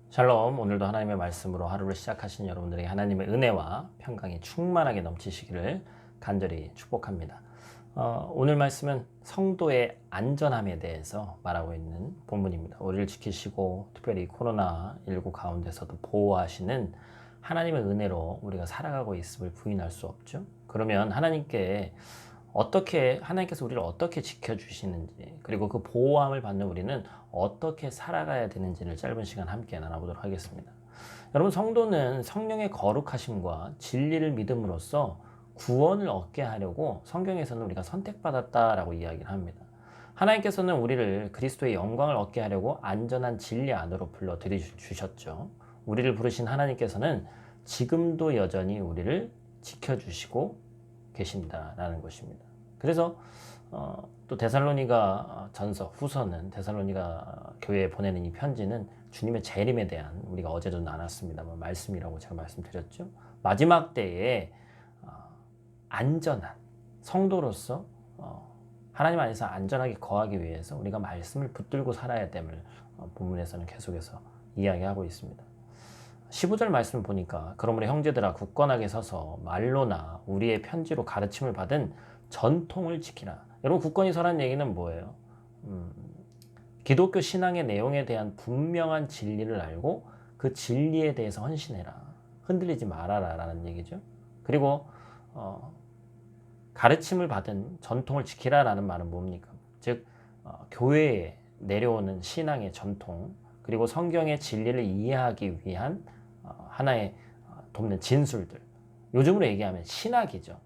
샬롬, 오늘도 하나님의 말씀으로 하루를 시작하신 여러분들에게 하나님의 은혜와 평강이 충만하게 넘치시기를 간절히 축복합니다. 오늘 말씀은 성도의 안전함에 대해서 말하고 있는 본문입니다. 우리를 지키시고 특별히 코로나19 가운데서도 보호하시는 하나님의 은혜로 우리가 살아가고 있음을 부인할 수 없죠. 그러면 하나님께서 우리를 어떻게 지켜주시는지, 그리고 그 보호함을 받는 우리는 어떻게 살아가야 되는지를 짧은 시간 함께 나눠보도록 하겠습니다. 여러분, 성도는 성령의 거룩하심과 진리를 믿음으로써 구원을 얻게 하려고 성경에서는 우리가 선택받았다라고 이야기를 합니다. 하나님께서는 우리를 그리스도의 영광을 얻게 하려고 안전한 진리 안으로 불러들이셨죠. 우리를 부르신 하나님께서는 지금도 여전히 우리를 지켜주시고 계신다라는 것입니다. 그래서 또 데살로니가 전서 후서는 데살로니가 교회에 보내는 이 편지는 주님의 재림에 대한, 우리가 어제도 나눴습니다만 말씀이라고 제가 말씀드렸죠. 마지막 때에 안전한 성도로서 하나님 안에서 안전하게 거하기 위해서 우리가 말씀을 붙들고 살아야 됨을 본문에서는 계속해서 이야기하고 있습니다. 15절 말씀 보니까 그러므로 형제들아 굳건하게 서서 말로나 우리의 편지로 가르침을 받은 전통을 지키라. 여러분, 굳건히 서라는 얘기는 뭐예요? 기독교 신앙의 내용에 대한 분명한 진리를 알고 그 진리에 대해서 헌신해라. 흔들리지 말아라 라는 얘기죠. 그리고 가르침을 받은 전통을 지키라 라는 말은 뭡니까? 즉 교회에 내려오는 신앙의 전통, 그리고 성경의 진리를 이해하기 위한 하나의 돕는 진술들, 요즘으로 얘기하면 신학이죠.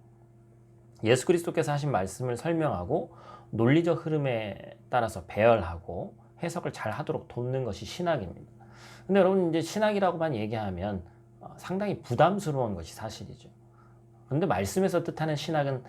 예수 그리스도께서 하신 말씀을 설명하고 논리적 흐름에 따라서 배열하고 해석을 잘 하도록 돕는 것이 신학입니다. 근데 여러분, 이제 신학이라고만 얘기하면 상당히 부담스러운 것이 사실이죠. 그런데 말씀에서 뜻하는 신학은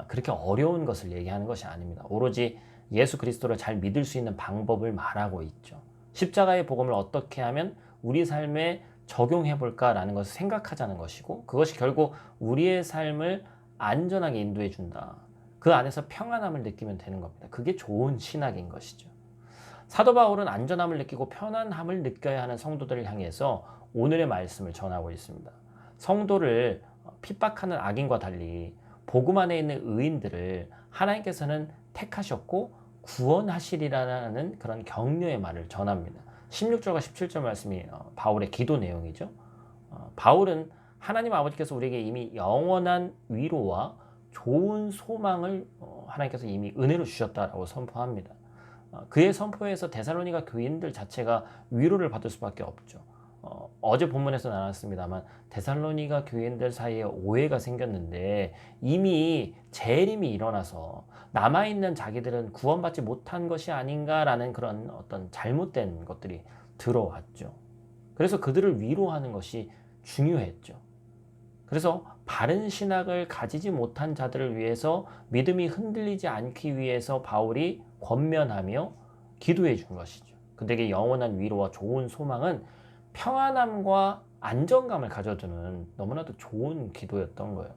그렇게 어려운 것을 얘기하는 것이 아닙니다. 오로지 예수 그리스도를 잘 믿을 수 있는 방법을 말하고 있죠. 십자가의 복음을 어떻게 하면 우리 삶에 적용해 볼까라는 것을 생각하자는 것이고, 그것이 결국 우리의 삶을 안전하게 인도해 준다. 그 안에서 평안함을 느끼면 되는 겁니다. 그게 좋은 신학인 것이죠. 사도 바울은 안전함을 느끼고 편안함을 느껴야 하는 성도들을 향해서 오늘의 말씀을 전하고 있습니다. 성도를 핍박하는 악인과 달리 복음 안에 있는 의인들을 하나님께서는 택하셨고 구원하시리라는 그런 격려의 말을 전합니다. 16절과 17절 말씀이 바울의 기도 내용이죠. 바울은 하나님 아버지께서 우리에게 이미 영원한 위로와 좋은 소망을 하나님께서 이미 은혜로 주셨다라고 선포합니다. 그의 선포에서 데살로니가 교인들 자체가 위로를 받을 수밖에 없죠. 어제 본문에서 나눴습니다만 데살로니가 교인들 사이에 오해가 생겼는데 이미 재림이 일어나서 남아있는 자기들은 구원받지 못한 것이 아닌가라는 그런 어떤 잘못된 것들이 들어왔죠. 그래서 그들을 위로하는 것이 중요했죠. 그래서 바른 신학을 가지지 못한 자들을 위해서 믿음이 흔들리지 않기 위해서 바울이 권면하며 기도해 준 것이죠. 그들에게 영원한 위로와 좋은 소망은 평안함과 안정감을 가져주는 너무나도 좋은 기도였던 거예요.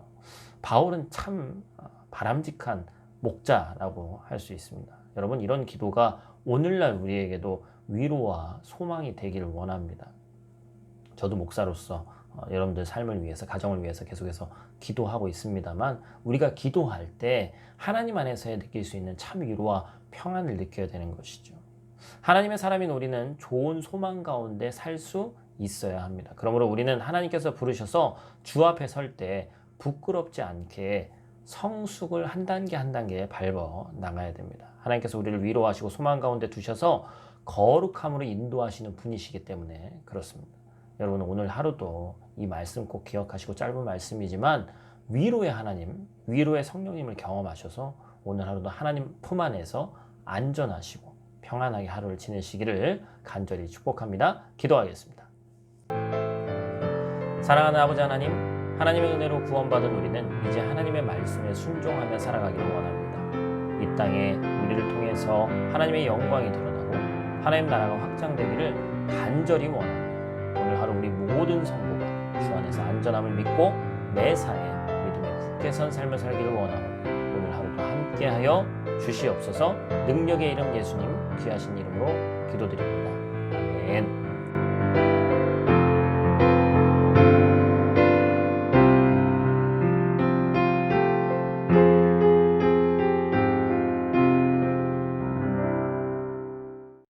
바울은 참 바람직한 목자라고 할 수 있습니다. 여러분, 이런 기도가 오늘날 우리에게도 위로와 소망이 되기를 원합니다. 저도 목사로서 여러분들 삶을 위해서, 가정을 위해서 계속해서 기도하고 있습니다만, 우리가 기도할 때 하나님 안에서 느낄 수 있는 참 위로와 평안을 느껴야 되는 것이죠. 하나님의 사람인 우리는 좋은 소망 가운데 살 수 있어야 합니다. 그러므로 우리는 하나님께서 부르셔서 주 앞에 설 때 부끄럽지 않게 성숙을 한 단계 한 단계 밟아 나가야 됩니다. 하나님께서 우리를 위로하시고 소망 가운데 두셔서 거룩함으로 인도하시는 분이시기 때문에 그렇습니다. 여러분, 오늘 하루도 이 말씀 꼭 기억하시고, 짧은 말씀이지만 위로의 하나님, 위로의 성령님을 경험하셔서 오늘 하루도 하나님 품 안에서 안전하시고 평안하게 하루를 지내시기를 간절히 축복합니다. 기도하겠습니다. 사랑하는 아버지 하나님, 하나님의 은혜로 구원받은 우리는 이제 하나님의 말씀에 순종하며 살아가기를 원합니다. 이 땅에 우리를 통해서 하나님의 영광이 드러나고 하나님 나라가 확장되기를 간절히 원합니다. 오늘 하루 우리 모든 성도가 주 안에서 안전함을 믿고 매사에 믿음에 굳게 선 삶을 살기를 원하오니 오늘 하루도 함께하여 주시옵소서. 능력의 이름 예수님 귀하신 이름으로 기도드립니다. 아멘.